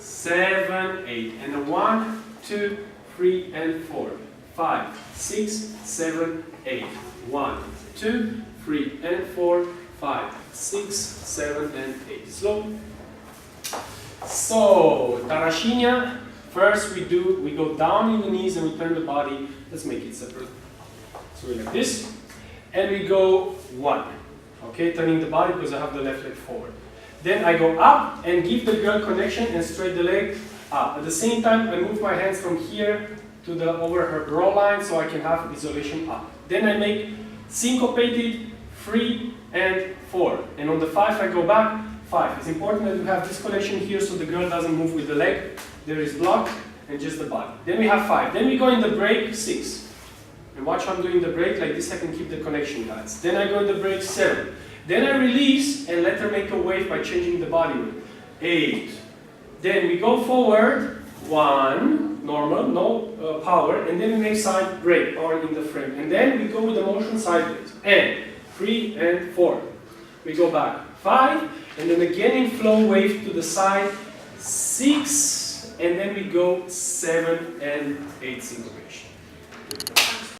7, 8. And a 1, 2, 3, and 4. 5, 6, 7, 8. 1, 2, 3, and 4. 5, 6, 7, and 8. Slow. So, Tarraxinha. First we go down in the knees and we turn the body. Let's make it separate. So we're like this. And we go 1. Okay, turning the body because I have the left leg forward. Then I go up and give the girl connection and straight the leg up. At the same time, I move my hands from here to the over her bra line so I can have isolation up. Then I make syncopated 3 and 4. And on the 5 I go back 5. It's important that we have this connection here so the girl doesn't move with the leg. There is block and just the body. Then we have 5. Then we go in the break 6. And watch how I'm doing the break, like this I can keep the connection, guys. Then I go in the break 7. Then I release and let her make a wave by changing the body weight. 8. Then we go forward, 1, normal, no power, and then we make side break, power in the frame. And then we go with the motion sideways. And 3 and 4. We go back 5, and then again in flow wave to the side, 6, and then we go 7 and 8 syncopation.